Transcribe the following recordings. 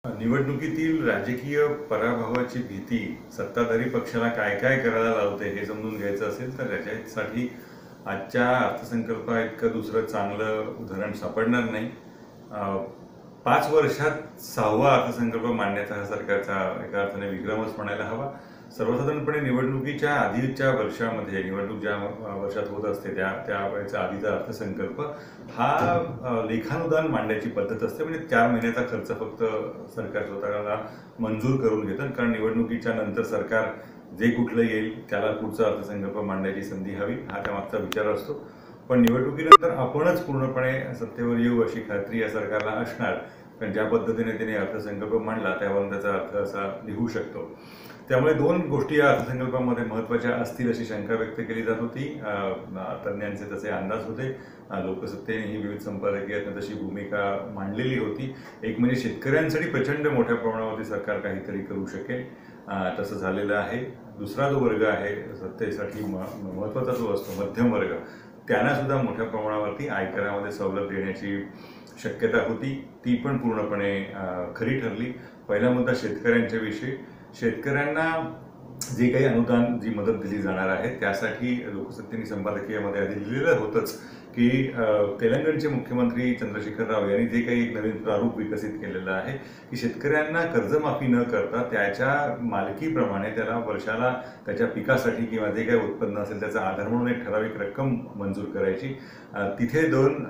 निवडणुकीतील राजकीय पराभवाची भीती सत्ताधारी पक्षाला काय काय करायला लावते हे समजून घ्यायचं असेल तर त्याच्यासाठी आजच्या अर्थसंकल्पा इतकं दुसरं चांगलं उदाहरण सापडणार नाही. 5 वर्षात 6वा अर्थसंकल्प मांडण्याचा हा सरकारचा एका अर्थाने विक्रमच म्हणायला हवा. सर्वसाधारणपणे निवडणुकीच्या आधीच्या वर्षामध्ये निवडणूक ज्या वर्षात होत असते त्या वेळेचा आधीचा अर्थसंकल्प हा लेखानुदान मांडण्याची पद्धत असते. म्हणजे 4 महिन्याचा खर्च फक्त सरकार स्वतःला मंजूर करून घेतं, कारण निवडणुकीच्या नंतर सरकार जे कुठलं येईल त्याला पुढचा अर्थसंकल्प मांडण्याची संधी हवी हा त्यामागचा विचार असतो. पण निवडणुकीनंतर आपणच पूर्णपणे सत्तेवर येऊ अशी खात्री या सरकारला असणार, कारण ज्या पद्धतीने त्याने अर्थसंकल्प मांडला त्यावरून त्याचा अर्थ असा निघू शकतो. त्यामुळे 2 गोष्टी या अर्थसंकल्पामध्ये महत्त्वाच्या असतील अशी शंका व्यक्त केली जात होती. तज्ज्ञांचे तसे अंदाज होते. लोकसत्तेने ही विविध संपादकीयात तशी भूमिका मांडलेली होती. एक म्हणजे शेतकऱ्यांसाठी प्रचंड मोठ्या प्रमाणावरती सरकार काहीतरी करू शकेल, तसं झालेलं आहे. दुसरा जो वर्ग आहे सत्तेसाठी महत्त्वाचा जो असतो मध्यम वर्ग, त्यांना सुद्धा मोठ्या प्रमाणावरती आयकरामध्ये सवलत देण्याची शक्यता होती. ती पण पूर्णपणे खरी ठरली. पहिला मुद्दा शेतकऱ्यांच्या विषयी. शेतकऱ्यांना जे काही अनुदान जी मदत दिली जाणार आहे त्यासाठी लोकसत्तेने संपादकीयामध्ये आधी लिहिलेलं होतंच की तेलंगणचे मुख्यमंत्री चंद्रशेखर राव यांनी जे काही एक नवीन प्रारूप विकसित केलेलं आहे की शेतकऱ्यांना कर्जमाफी न करता त्याच्या मालकीप्रमाणे त्याला वर्षाला त्याच्या पिकासाठी किंवा जे काही उत्पन्न असेल त्याचा आधार म्हणून एक ठराविक रक्कम मंजूर करायची. तिथे 2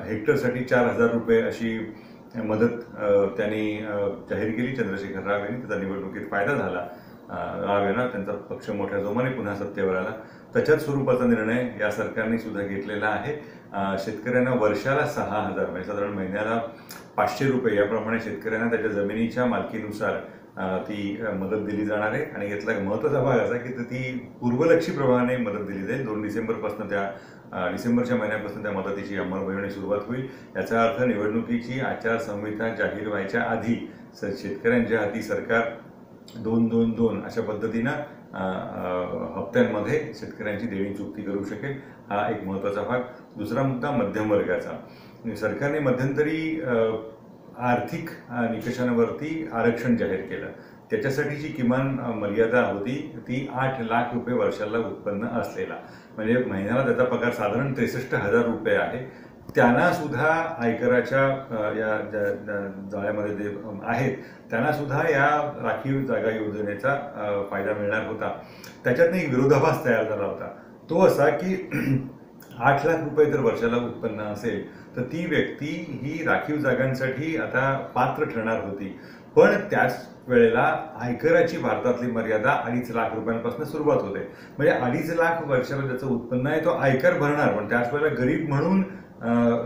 हेक्टरसाठी 4,000 रुपये अशी मदत त्यांनी जाहीर केली. चंद्रशेखर राव यांनी त्याचा निवडणुकीत फायदा झाला. राव यांना त्यांचा पक्ष मोठ्या जोमाने पुन्हा सत्तेवर आला. त्याच्याच स्वरूपाचा निर्णय या सरकारने सुद्धा घेतलेला आहे. शेतकऱ्यांना वर्षाला 6,000 म्हणजे साधारण महिन्याला 500 रुपये याप्रमाणे शेतकऱ्यांना त्याच्या जमिनीच्या मालकीनुसार ती मदत दिली जाणार आहे. आणि यातला महत्त्वाचा भाग असा की ती पूर्वलक्षी प्रमाणे मदत दिली जाईल. 2 डिसेंबरच्या महिन्यापासून त्या मदतीची अंमलबजावणी सुरुवात होईल. याचा अर्थ निवडणुकीची आचारसंहिता जाहीर व्हायच्या आधी शेतकऱ्यांच्या हाती सरकार 2-2-2 अशा पद्धतीनं हप्त्यांमध्ये शेतकऱ्यांची देणी चुकती करू शकेल. हा एक महत्त्वाचा भाग. दुसरा मुद्दा मध्यम वर्गाचा. सरकारने मध्यंतरी आर्थिक निकषांवरती आरक्षण जाहीर केलं. त्याच्यासाठीची किमान मर्यादा होती ती 8 लाख रुपये वर्षाला उत्पन्न असलेला, म्हणजे महिन्याला त्याचा पगार साधारण 63,000 रुपये आहे. त्यांना सुद्धा आयकराच्या या जाळ्यामध्ये जे आहेत त्यांना सुद्धा या राखीव जागा योजनेचा फायदा मिळणार होता. त्याच्यातनं एक विरोधाभास तयार झाला होता. तो असा की 8 लाख रुपये जर वर्षाला उत्पन्न असेल तर ती व्यक्ती ही राखीव जागांसाठी आता पात्र ठरणार होती. पण त्याच वेळेला आयकराची भारतातली मर्यादा 2.5 लाख रुपयांपासून सुरुवात होते. म्हणजे 2.5 लाख वर्षाला ज्याचं उत्पन्न आहे तो आयकर भरणार, पण त्याच वेळेला गरीब म्हणून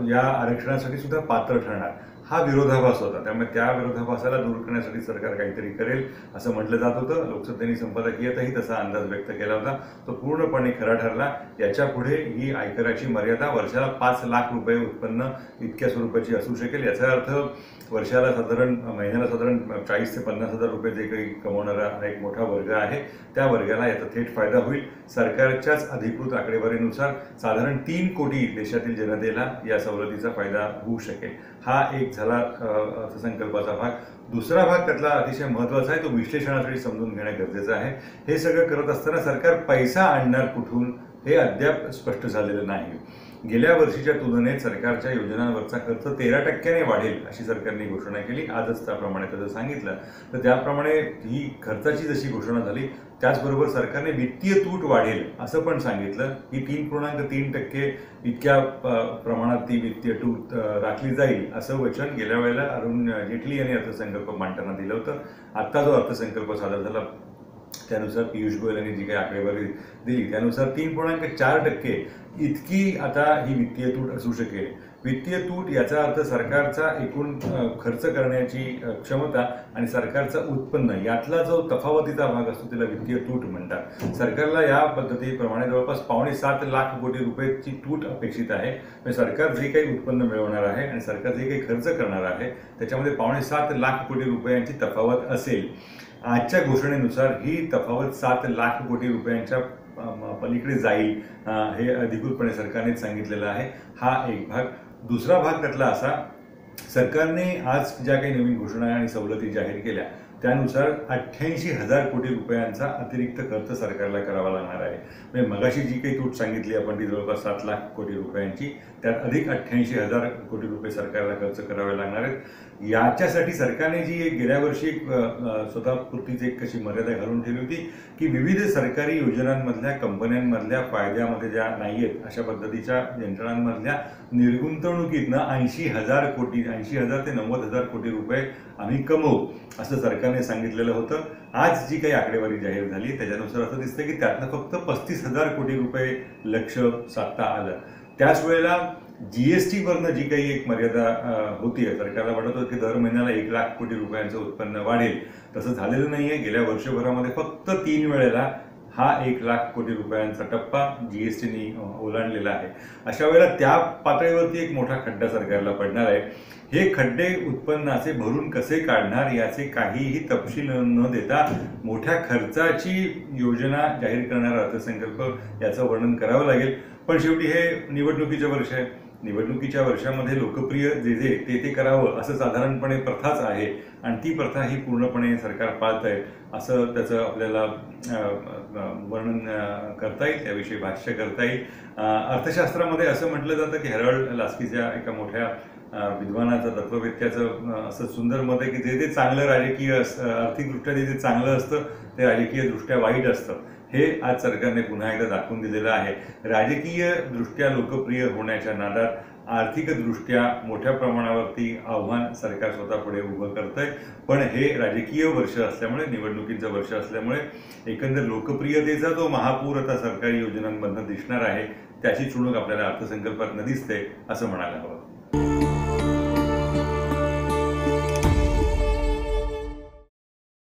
या आरक्षणासाठी सुद्धा पात्र ठरणार. हा विरोधाभास होता. त्यामुळे त्या विरोधाभासाला दूर करण्यासाठी सरकार काहीतरी करेल असं म्हटलं जात होतं. लोकसत्तेने संपादकीयातही तसा अंदाज व्यक्त केला होता. तो पूर्णपणे खरा ठरला. याच्या पुढे ही आयकराची मर्यादा वर्षाला 5 लाख रुपये उत्पन्न इतक्या स्वरूपाची असू शकेल. याचा अर्थ वर्षाला महिन्याला साधारण 40,000 ते 50,000 रुपये जे काही कमवणारा एक मोठा वर्ग आहे त्या वर्गाला याचा थेट फायदा होईल. सरकारच्याच अधिकृत आकडेवारीनुसार साधारण 3 कोटी देशातील जनतेला या सवलतीचा फायदा होऊ शकेल. हा एक झाला अर्थसंकल्पाचा भाग. दुसरा भाग त्यातला अतिशय महत्त्वाचा आहे, तो विश्लेषणासाठी समजून घेणं गरजेचं आहे. हे सगळं करत असताना सरकार पैसा आणणार कुठून हे अद्याप स्पष्ट झालेलं नाही. गेल्या वर्षीच्या तुलनेत सरकारच्या योजनांवरचा खर्च 13% वाढेल अशी सरकारने घोषणा केली. आजच त्याप्रमाणे त्याचं सांगितलं. तर त्याप्रमाणे ही खर्चाची जशी घोषणा झाली त्याचबरोबर सरकारने वित्तीय तूट वाढेल असं पण सांगितलं की 3.3% इतक्या प्रमाणात ती वित्तीय तूट राखली जाईल असं वचन गेल्या वेळेला अरुण जेटली यांनी अर्थसंकल्प मांडताना दिलं होतं. आत्ता जो अर्थसंकल्प सादर झाला त्यानुसार पियुष गोयल यांनी जी काही आकडेवारी दिली त्यानुसार 3.4% इतकी आता ही वित्तीय तूट असू शकेल. वित्तीय तूट याचा अर्थ सरकारचा एकूण खर्च करण्याची क्षमता आणि सरकारचं उत्पन्न यातला जो तफावतीचा भाग असतो त्याला वित्तीय तूट म्हणतात. सरकारला या पद्धतीप्रमाणे जवळपास 7.25 लाख कोटी रुपयाची तूट अपेक्षित आहे. म्हणजे सरकार जे काही उत्पन्न मिळवणार आहे आणि सरकार जे काही खर्च करणार आहे त्याच्यामध्ये 7.25 लाख कोटी रुपयांची तफावत असेल. आजच्या घोषणेनुसार ही तफावत 7 लाख कोटी रुपयांच्या पलीकडे जाईल हे अधिकृतपणे सरकारने सांगितलेलं आहे. हा एक भाग. दुसरा भाग त्यातला असा सरकारने आज ज्या काही नवीन घोषणा आणि सवलती जाहीर केल्या त्यानुसार 88,000 कोटी रुपयांचा अतिरिक्त खर्च सरकारला करावा लागणार आहे. म्हणजे मगाशी जी काही तूट सांगितली आपण ती जवळपास 7 लाख कोटी रुपयांची, त्यात अधिक 88,000 कोटी रुपये सरकारला खर्च करावे लागणार आहेत. याच्यासाठी सरकारने जी एक गेल्या वर्षी स्वतःपुरतीच एक कशी मर्यादा घालून ठेवली होती की विविध सरकारी योजनांमधल्या कंपन्यांमधल्या फायद्यामध्ये ज्या नाही आहेत अशा पद्धतीच्या यंत्रणांमधल्या निर्गुंतवणुकीतनं 80,000 ते 90,000 कोटी रुपये आम्ही कमवू असं सरकारने सांगितलेलं होतं. आज जी काही आकडेवारी जाहीर झाली त्याच्यानुसार असं दिसतं की त्यातनं फक्त 35,000 कोटी रुपये लक्ष साधता आलं. त्याच वेळेला जीएसटी वरनं जी काही एक मर्यादा होती, सरकारला वाटत होतं की दर महिन्याला 1 लाख कोटी रुपयांचं उत्पन्न वाढेल, तसं झालेलं नाहीये. गेल्या वर्षभरामध्ये फक्त 3 वेळेला हा 1 लाख कोटी रुपयांचा टप्पा जीएसटीने ओलांडलेला आहे. अशा वेळेला त्या पातळीवरती एक मोठा खड्डा सरकारला पडणार आहे. हे खड्डे उत्पन्नाचे भरून कसे काढणार याचे काहीही तपशील न देता मोठ्या खर्चाची योजना जाहीर करणारा अर्थसंकल्प याचं वर्णन करावं लागेल. पण शेवटी हे निवडणुकीचं वर्ष आहे. निवडणुकीच्या वर्षामध्ये लोकप्रिय जे ते करावं असं साधारणपणे प्रथाच आहे आणि ती प्रथा ही पूर्णपणे सरकार पाळत आहे असं त्याचं आपल्याला वर्णन करता येईल, त्याविषयी भाष्य करता येईल. अर्थशास्त्रामध्ये असं म्हटलं जातं की हेरॉल्ड लास्कीच्या एका मोठ्या विद्वानाचं तत्ववेत्याचं असं सुंदर मत आहे की जे चांगलं राजकीय आर्थिकदृष्ट्या जे चांगलं असतं ते राजकीय दृष्ट्या वाईट असतं. हे आज सरकारने पुन्हा एकदा दाखवून दिलेलं आहे. राजकीय दृष्ट्या लोकप्रिय होण्याच्या नादात आर्थिकदृष्ट्या मोठ्या प्रमाणावरती आव्हान सरकार स्वतःपुढे उभं करतंय. पण हे राजकीय वर्ष असल्यामुळे, निवडणुकीचं वर्ष असल्यामुळे एकंदर लोकप्रियतेचा जो महापूर आता सरकारी योजनांमधनं दिसणार आहे त्याची चुणूक आपल्याला अर्थसंकल्पात न दिसते असं म्हणायला हवं.